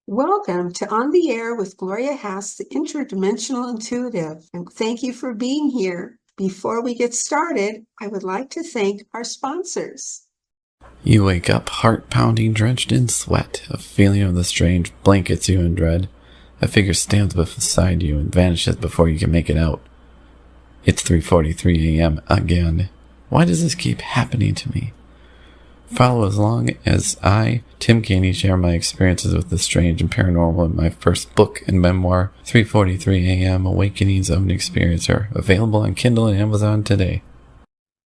Welcome to On the Air with Gloria Haas, the Interdimensional Intuitive, and thank you for being here. Before we get started, I would like to thank our sponsors. You wake up, heart pounding, drenched in sweat. A feeling of the strange blankets you in dread. A figure stands beside you and vanishes before you can make it out. It's 3:43 a.m. again. Why does this keep happening to me? Follow as long as I, Tim Caney, share my experiences with the strange and paranormal in my first book and memoir, 3:43 a.m. Awakenings of an Experiencer, available on Kindle and Amazon today.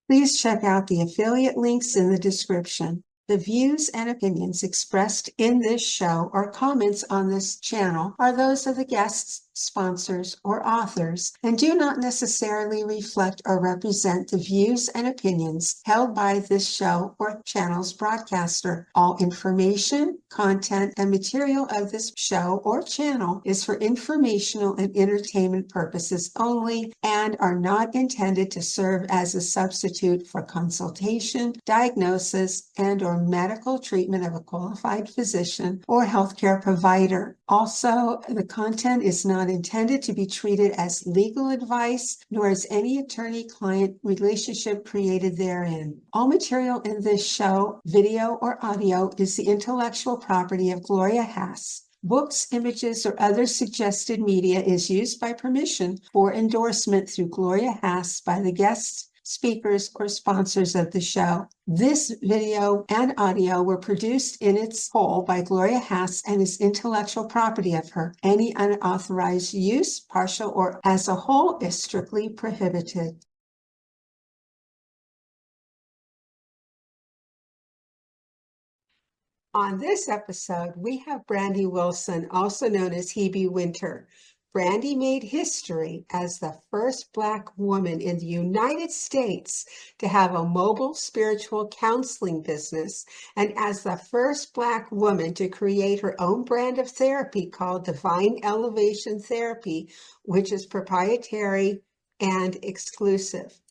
Please check out the affiliate links in the description. The views and opinions expressed in this show or comments on this channel are those of the guests, sponsors, or authors, and do not necessarily reflect or represent the views and opinions held by this show or channel's broadcaster. All information, content, and material of this show or channel is for informational and entertainment purposes only and are not intended to serve as a substitute for consultation, diagnosis, and/or medical treatment of a qualified physician or healthcare provider. Also, the content is not intended to be treated as legal advice, nor is any attorney-client relationship created therein. All material in this show, video or audio, is the intellectual property of Gloria Haas. Books, images, or other suggested media is used by permission or endorsement through Gloria Haas by the guests, speakers, or sponsors of the show. This video and audio were produced in its whole by Gloria Haas and is intellectual property of her. Any unauthorized use, partial or as a whole, is strictly prohibited. On this episode, we have Brandi Wilson, also known as Hebe Winter. Brandi made history as the first Black woman in the United States to have a mobile spiritual counseling business and as the first Black woman to create her own brand of therapy called Divine Elevation Therapy, which is proprietary and exclusive.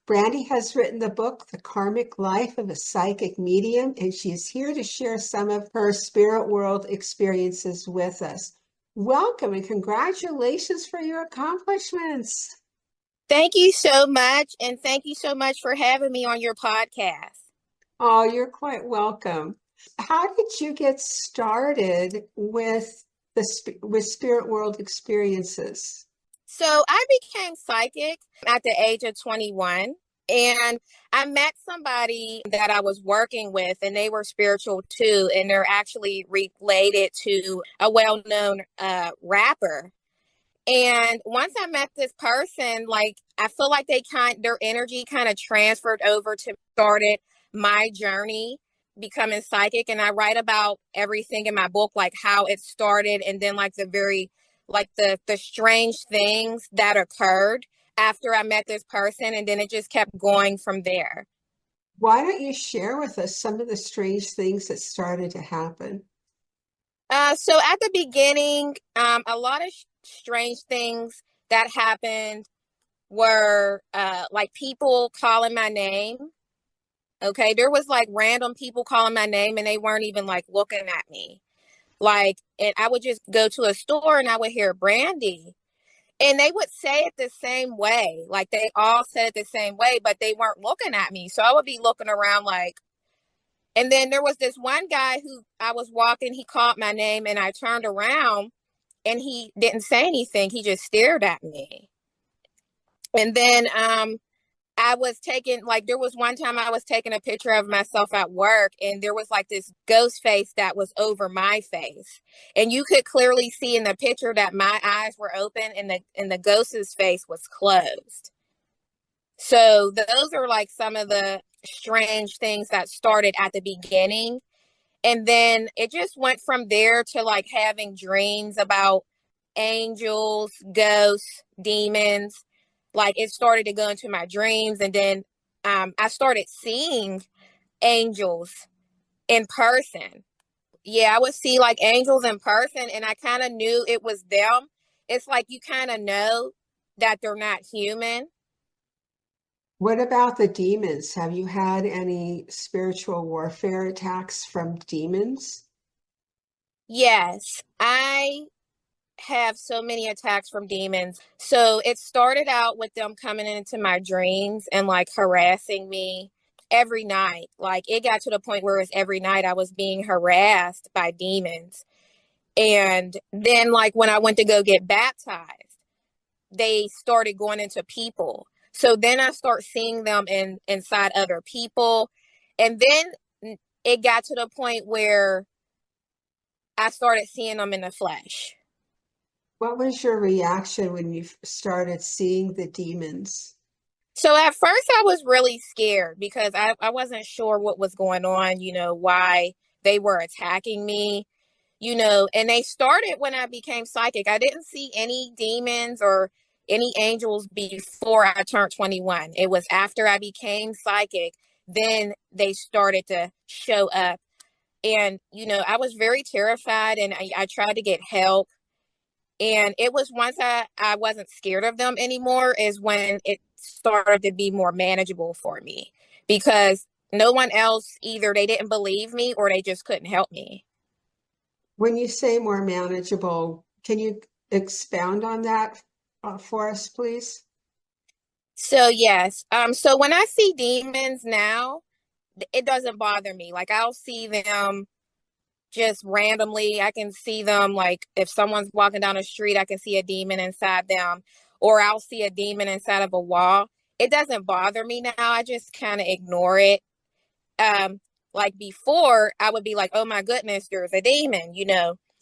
Brandi has written the book, The Karmic Life of a Psychic Medium, and she is here to share some of her spirit world experiences with us. Welcome and congratulations for your accomplishments. Thank you so much. And thank you so much for having me on your podcast. Oh, you're quite welcome. How did you get started with spirit world experiences? So I became psychic at the age of 21. And I met somebody that I was working with, and they were spiritual too. And they're actually related to a well-known rapper. And once I met this person, like I feel like their energy kind of transferred over to started my journey becoming psychic. And I write about everything in my book, like how it started, and then like the strange things that occurred after I met this person, and then it just kept going from there. Why don't you share with us some of the strange things that started to happen? So at the beginning, a lot of strange things that happened were like people calling my name. Okay, there was like random people calling my name, and they weren't even like looking at me. Like, and I would just go to a store and I would hear Brandi, and they would say it the same way. Like they all said it the same way, but they weren't looking at me. So I would be looking around like, and then there was this one guy who I was walking, he called my name, and I turned around and he didn't say anything. He just stared at me. And then I was taking, like, there was one time I was taking a picture of myself at work, and there was like this ghost face that was over my face. And you could clearly see in the picture that my eyes were open and the ghost's face was closed. So those are like some of the strange things that started at the beginning. And then it just went from there to like having dreams about angels, ghosts, demons. Like it started to go into my dreams. And then I started seeing angels in person. Yeah, I would see like angels in person, and I kind of knew it was them. It's like you kind of know that they're not human. What about the demons? Have you had any spiritual warfare attacks from demons? Yes, I have so many attacks from demons. So it started out with them coming into my dreams and like harassing me every night. Like it got to the point where it's every night I was being harassed by demons. And then like when I went to go get baptized, they started going into people. So then I start seeing them inside other people. And then it got to the point where I started seeing them in the flesh. What was your reaction when you started seeing the demons? So at first I was really scared because I wasn't sure what was going on, why they were attacking me, and they started when I became psychic. I didn't see any demons or any angels before I turned 21. It was after I became psychic, then they started to show up. And, I was very terrified and I tried to get help. And it was once I wasn't scared of them anymore is when it started to be more manageable for me because no one else either they didn't believe me or they just couldn't help me. When you say more manageable, can you expound on that for us, please? So yes, so when I see demons now, it doesn't bother me. Like I'll see them just randomly. I can see them like if someone's walking down the street, I can see a demon inside them, or I'll see a demon inside of a wall. It doesn't bother me now. I just kind of ignore it. Um, like before, I would be like, "Oh my goodness, there's a demon,"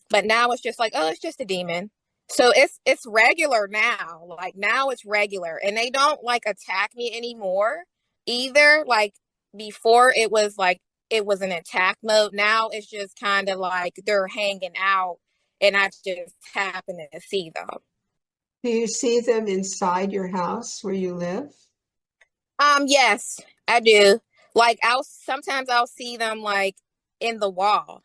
But now it's just like, "Oh, it's just a demon." So it's regular now. Like now it's regular, and they don't like attack me anymore either. Like before, it was like it was an attack mode. Now it's just kind of like they're hanging out, and I just happen to see them. Do you see them inside your house where you live? Yes, I do. Like I'll see them like in the wall.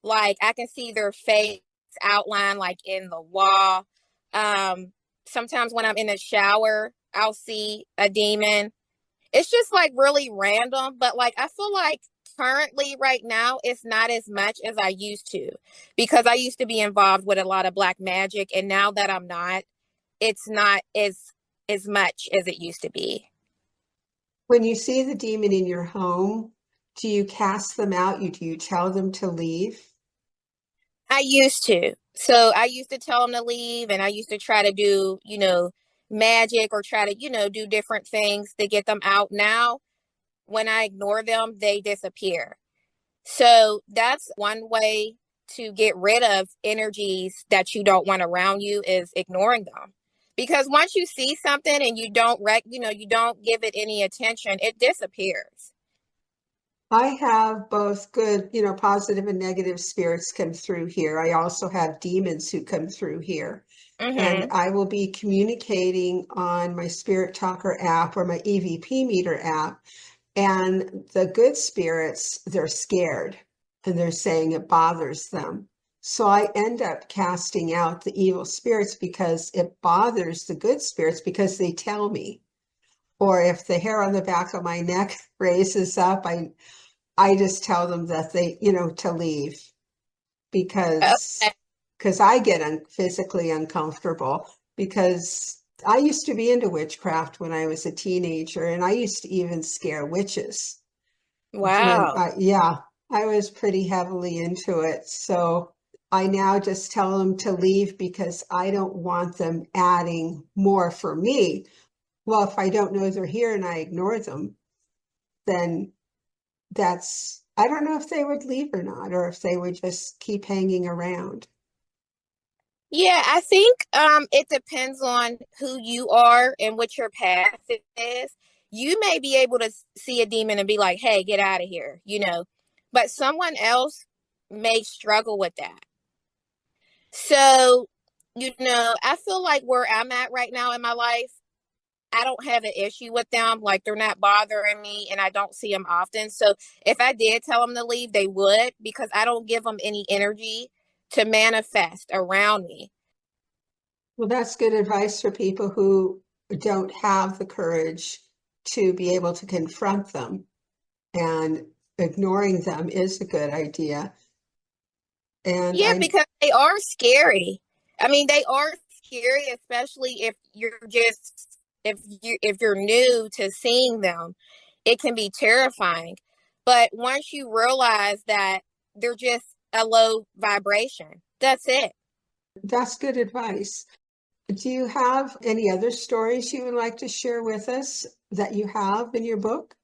Like I can see their face outline like in the wall. Um, Sometimes when I'm in the shower, I'll see a demon. It's just like really random, but like I feel like currently right now it's not as much as I used to because I used to be involved with a lot of black magic and now that I'm not, it's not as much as it used to be. When you see the demon in your home, do you cast them out? Do you tell them to leave? I used to. So I used to tell them to leave and I used to try to do, magic or try to, do different things to get them out. Now, when I ignore them, they disappear. So that's one way to get rid of energies that you don't want around you is ignoring them. Because once you see something and you don't give it any attention, it disappears. I have both good, positive and negative spirits come through here. I also have demons who come through here. And Mm-hmm. I will be communicating on my Spirit Talker app or my EVP meter app. And the good spirits, they're scared and they're saying it bothers them. So I end up casting out the evil spirits because it bothers the good spirits because they tell me. Or if the hair on the back of my neck raises up, I just tell them that to leave because Okay. I get physically uncomfortable because I used to be into witchcraft when I was a teenager and I used to even scare witches when Wow. yeah, I was pretty heavily into it. So I now just tell them to leave because I don't want them adding more for me. Well, if I don't know they're here and I ignore them, then I don't know if they would leave or not, or if they would just keep hanging around. Yeah, I think it depends on who you are and what your path is. You may be able to see a demon and be like, "Hey, get out of here," but someone else may struggle with that. So, I feel like where I'm at right now in my life, I don't have an issue with them. Like they're not bothering me and I don't see them often. So if I did tell them to leave, they would because I don't give them any energy to manifest around me. Well, that's good advice for people who don't have the courage to be able to confront them, and ignoring them is a good idea. And Yeah, because they are scary. I mean, they are scary, especially if you're new to seeing them, it can be terrifying. But once you realize that they're just a low vibration, that's it. that's good advice. Do you have any other stories you would like to share with us that you have in your book?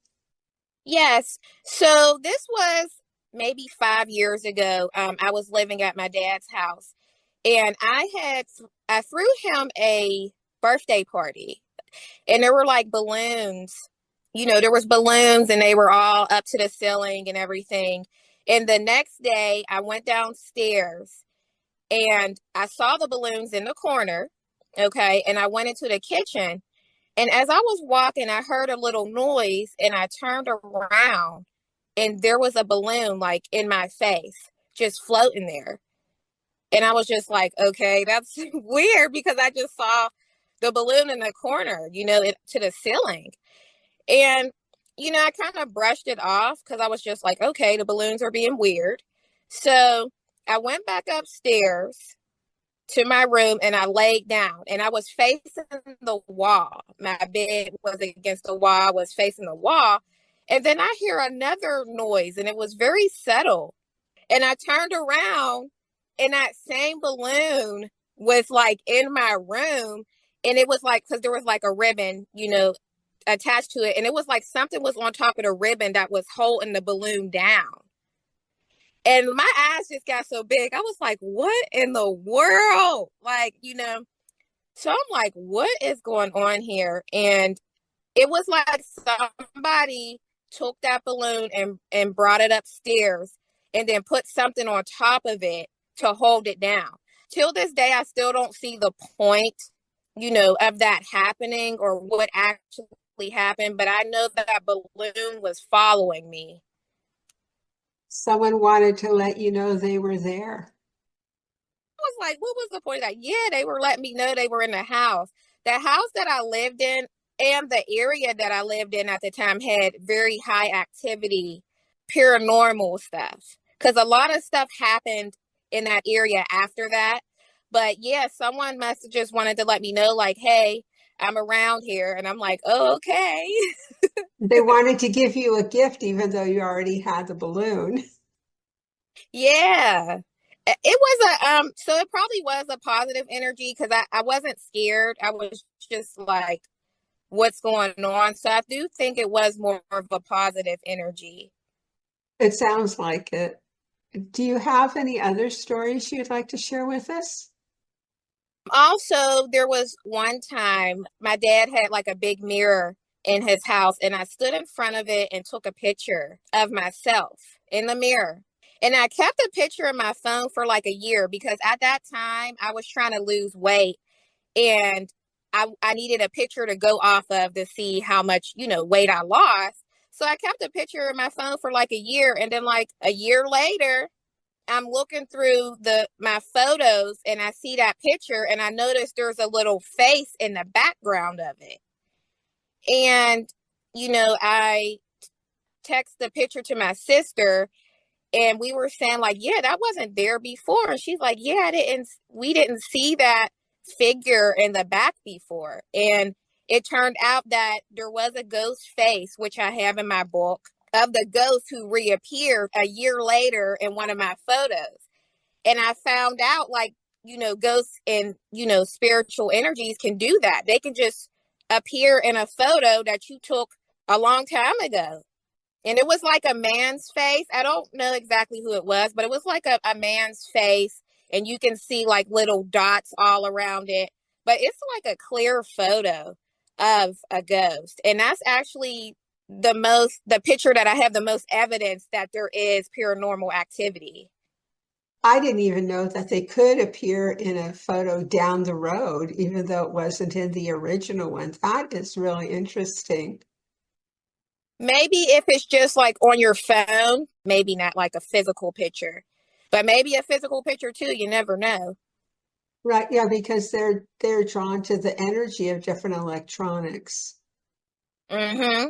Yes. So this was maybe 5 years ago. I was living at my dad's house, and I threw him a birthday party, and there were like balloons. There was balloons, and they were all up to the ceiling and everything. And the next day, I went downstairs, and I saw the balloons in the corner. Okay, and I went into the kitchen, and as I was walking, I heard a little noise, and I turned around, and there was a balloon like in my face, just floating there. And I was just like, okay, that's weird, because I just saw the balloon in the corner, to the ceiling. And, I kind of brushed it off because I was just like, okay, the balloons are being weird. So I went back upstairs to my room, and I laid down, and I was facing the wall. My bed was against the wall, I was facing the wall. And then I hear another noise, and it was very subtle. And I turned around, and that same balloon was like in my room. And it was like, because there was like a ribbon, attached to it. And it was like something was on top of the ribbon that was holding the balloon down. And my eyes just got so big. I was like, what in the world? Like, so I'm like, what is going on here? And it was like somebody took that balloon and brought it upstairs and then put something on top of it to hold it down. Till this day, I still don't see the point, of that happening or what actually happened. But I know that balloon was following me. Someone wanted to let you know they were there. I was like, what was the point of that? Yeah, they were letting me know they were in the house. The house that I lived in and the area that I lived in at the time had very high activity, paranormal stuff. Because a lot of stuff happened in that area after that. But yeah, someone must have just wanted to let me know, like, hey, I'm around here. And I'm like, oh, okay. They wanted to give you a gift, even though you already had the balloon. Yeah. It was so it probably was a positive energy, because I wasn't scared. I was just like, what's going on? So I do think it was more of a positive energy. It sounds like it. Do you have any other stories you'd like to share with us? Also, there was one time my dad had like a big mirror in his house, and I stood in front of it and took a picture of myself in the mirror. And I kept the picture in my phone for like a year, because at that time I was trying to lose weight, and I needed a picture to go off of to see how much, weight I lost. So I kept a picture in my phone for like a year. And then like a year later, I'm looking through my photos, and I see that picture, and I noticed there's a little face in the background of it. And, I text the picture to my sister, and we were saying like, yeah, that wasn't there before. And she's like, yeah, we didn't see that figure in the back before. And it turned out that there was a ghost face, which I have in my book, of the ghost who reappeared a year later in one of my photos. And I found out, like, ghosts and, spiritual energies can do that. They can just appear in a photo that you took a long time ago. And it was like a man's face. I don't know exactly who it was, but it was like a man's face. And you can see like little dots all around it. But it's like a clear photo of a ghost. And that's actually the picture that I have the most evidence that there is paranormal activity. I didn't even know that they could appear in a photo down the road, even though it wasn't in the original one. That is really interesting. Maybe if it's just like on your phone, maybe not like a physical picture, but maybe a physical picture too. You never know. Right, yeah, because they're drawn to the energy of different electronics. Mm-hmm.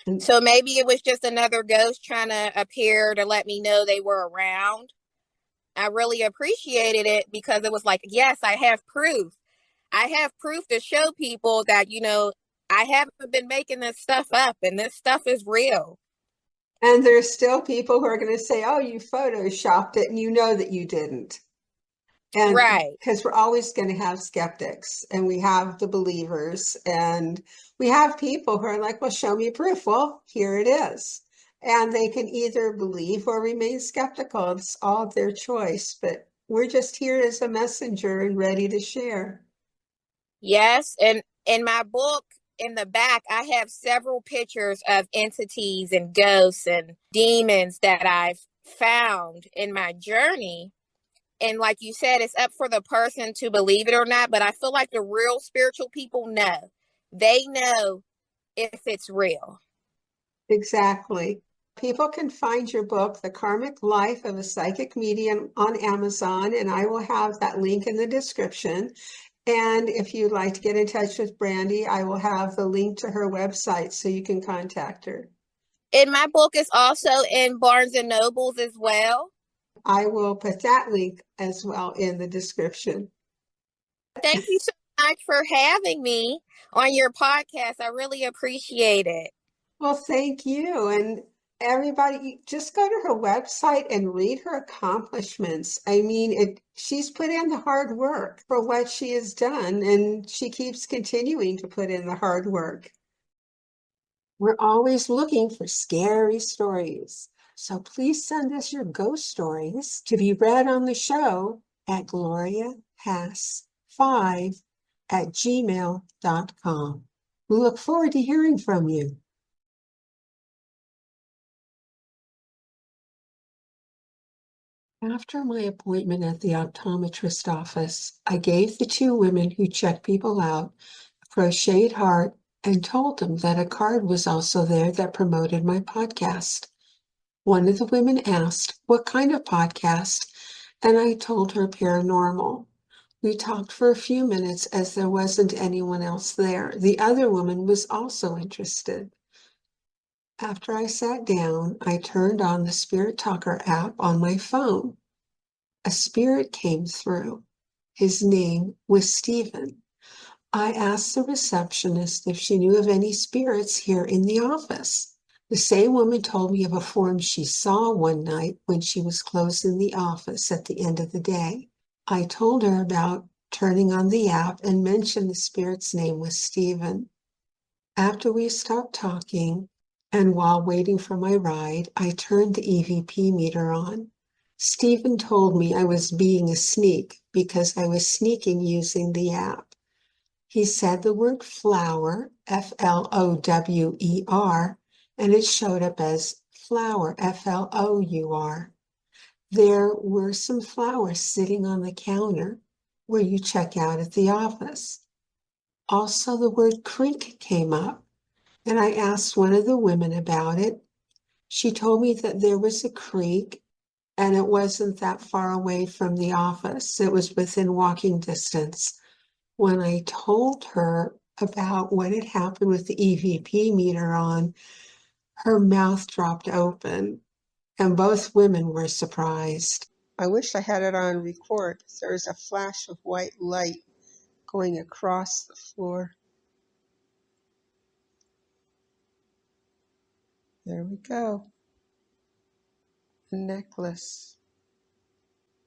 And So maybe it was just another ghost trying to appear to let me know they were around. I really appreciated it because it was like, yes, I have proof. I have proof to show people that, I haven't been making this stuff up and this stuff is real. And there's still people who are going to say, oh, you photoshopped it, and you know that you didn't. And Right. because we're always going to have skeptics, and we have the believers, and we have people who are like, well, show me proof. Well, here it is. And they can either believe or remain skeptical. It's all their choice, but we're just here as a messenger and ready to share. Yes. And in my book, in the back, I have several pictures of entities and ghosts and demons that I've found in my journey. And like you said, it's up for the person to believe it or not. But I feel like the real spiritual people know. They know if it's real. Exactly. People can find your book, The Karmic Life of a Psychic Medium, on Amazon, and I will have that link in the description. And if you'd like to get in touch with Brandi, I will have the link to her website so you can contact her. And my book is also in Barnes and Nobles as well. I will put that link as well in the description. Thank you so much for having me on your podcast. I really appreciate it. Well, thank you. And everybody, just go to her website and read her accomplishments. I mean, she's put in the hard work for what she has done, and she keeps continuing to put in the hard work. We're always looking for scary stories. So please send us your ghost stories to be read on the show at gloriahass5@gmail.com. We look forward to hearing from you. After my appointment at the optometrist office, I gave the two women who check people out a crocheted heart and told them that a card was also there that promoted my podcast. One of the women asked, what kind of podcast? And I told her paranormal. We talked for a few minutes as there wasn't anyone else there. The other woman was also interested. After I sat down, I turned on the Spirit Talker app on my phone. A spirit came through. His name was Stephen. I asked the receptionist if she knew of any spirits here in the office. The same woman told me of a form she saw one night when she was closing the office at the end of the day. I told her about turning on the app and mentioned the spirit's name was Stephen. After we stopped talking, and while waiting for my ride, I turned the EVP meter on. Stephen told me I was being a sneak because I was sneaking using the app. He said the word flower, Flower, and it showed up as flower, Flour. There were some flowers sitting on the counter where you check out at the office. Also, the word creek came up, and I asked one of the women about it. She told me that there was a creek, and it wasn't that far away from the office. It was within walking distance. When I told her about what had happened with the EVP meter on, her mouth dropped open, and both women were surprised. I wish I had it on record. There's a flash of white light going across the floor. There we go. A necklace.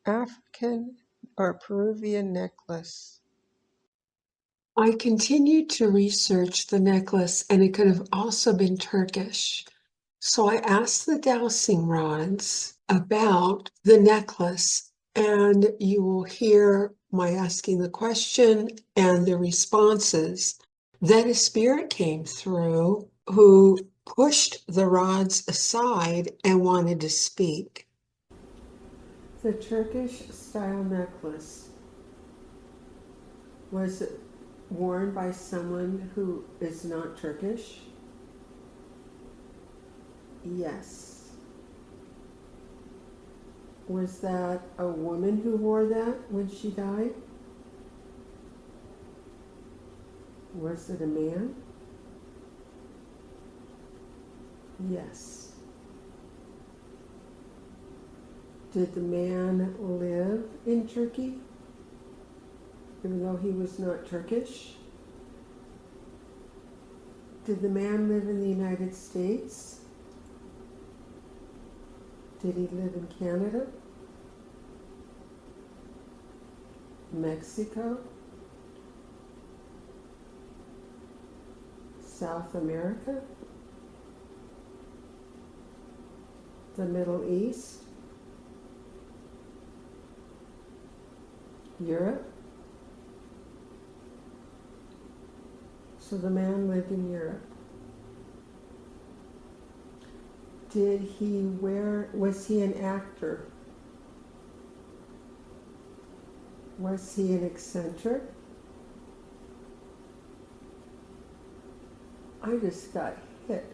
African or Peruvian necklace. I continued to research the necklace, and it could have also been Turkish. So I asked the dowsing rods about the necklace, and you will hear my asking the question and the responses. Then a spirit came through who pushed the rods aside and wanted to speak. The Turkish style necklace, was it worn by someone who is not Turkish? Yes. Was that a woman who wore that when she died? Was it a man? Yes. Did the man live in Turkey, even though he was not Turkish? Did the man live in the United States? Did he live in Canada? Mexico? South America? The Middle East? Europe? So the man lived in Europe. Was he an actor? Was he an eccentric? I just got hit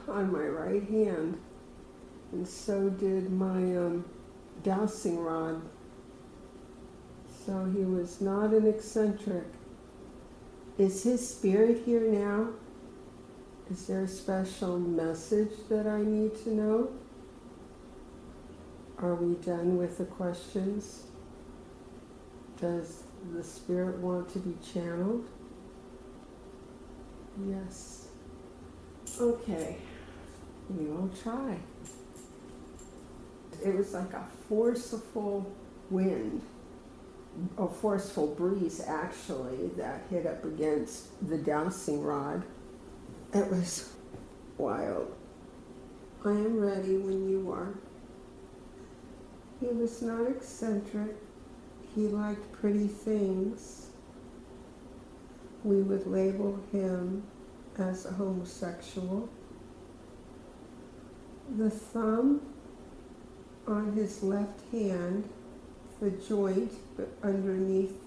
on my right hand, and so did my dowsing rod. So he was not an eccentric. Is his spirit here now? Is there a special message that I need to know? Are we done with the questions? Does the spirit want to be channeled? Yes. Okay, we will try. It was like a forceful wind, a forceful breeze actually, that hit up against the dowsing rod. It was wild. I am ready when you are. He was not eccentric. He liked pretty things. We would label him as a homosexual. The thumb on his left hand, the joint underneath,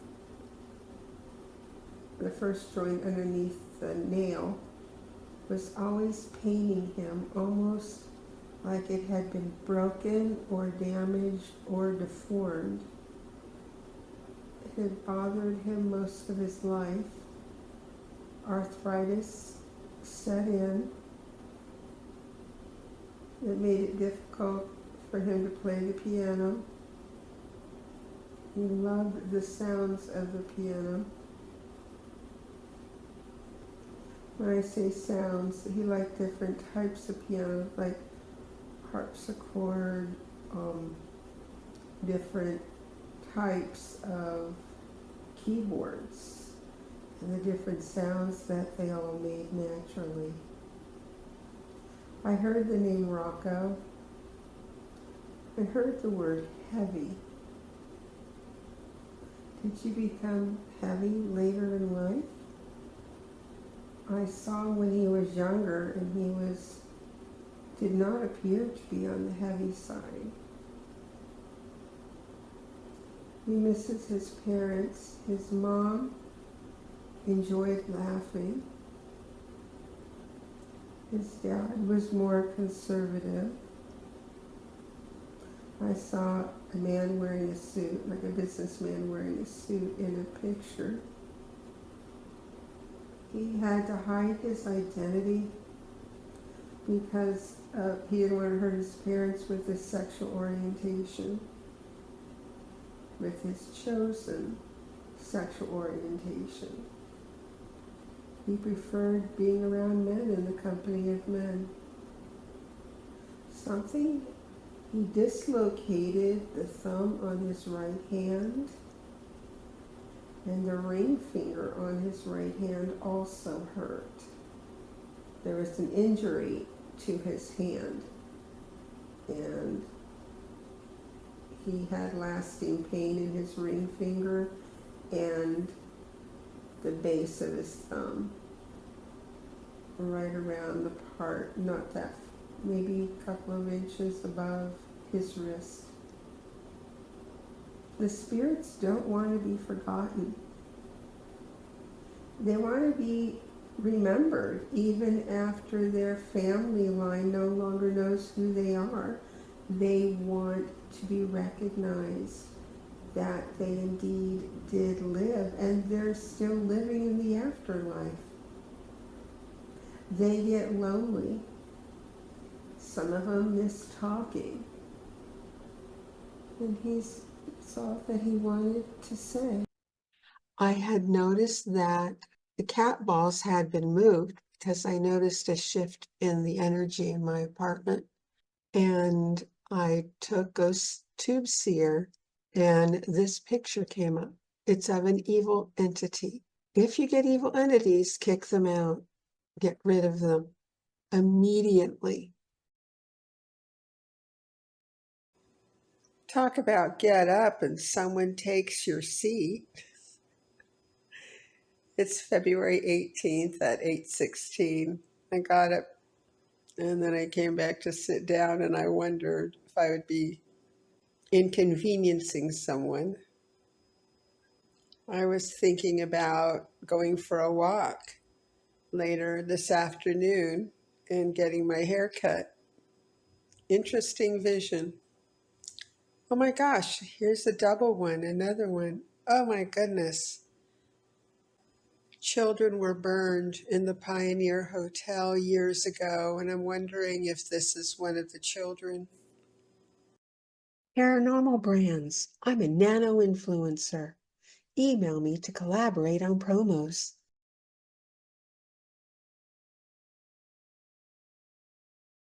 the first joint underneath the nail, was always paining him, almost like it had been broken or damaged or deformed. It had bothered him most of his life. Arthritis set in. It made it difficult for him to play the piano. He loved the sounds of the piano. When I say sounds, he liked different types of piano, like harpsichord, different types of keyboards, and the different sounds that they all made naturally. I heard the name Rocko. I heard the word heavy. Did you become heavy later in life? I saw when he was younger, and he did not appear to be on the heavy side. He misses his parents. His mom enjoyed laughing. His dad was more conservative. I saw a man wearing a suit, like a businessman wearing a suit in a picture. He had to hide his identity because he didn't want to hurt his parents with his sexual orientation, with his chosen sexual orientation. He preferred being around men in the company of men. He dislocated the thumb on his right hand, and the ring finger on his right hand also hurt. There was an injury to his hand, and he had lasting pain in his ring finger and the base of his thumb, right around the part, not that, maybe a couple of inches above his wrist. The spirits don't want to be forgotten. They want to be remembered even after their family line no longer knows who they are. They want to be recognized that they indeed did live, and they're still living in the afterlife. They get lonely. Some of them miss talking. And it's all that he wanted to say. I had noticed that the cat balls had been moved because I noticed a shift in the energy in my apartment. And I took Ghost Tube Seer, and this picture came up. It's of an evil entity. If you get evil entities, kick them out, get rid of them immediately. Talk about get up and someone takes your seat. It's February 18th at 8:16. I got up and then I came back to sit down and I wondered if I would be inconveniencing someone. I was thinking about going for a walk later this afternoon and getting my hair cut. Interesting vision. Oh my gosh, here's a double one, another one. Oh my goodness. Children were burned in the Pioneer Hotel years ago, and I'm wondering if this is one of the children. Paranormal Brands. I'm a nano influencer. Email me to collaborate on promos.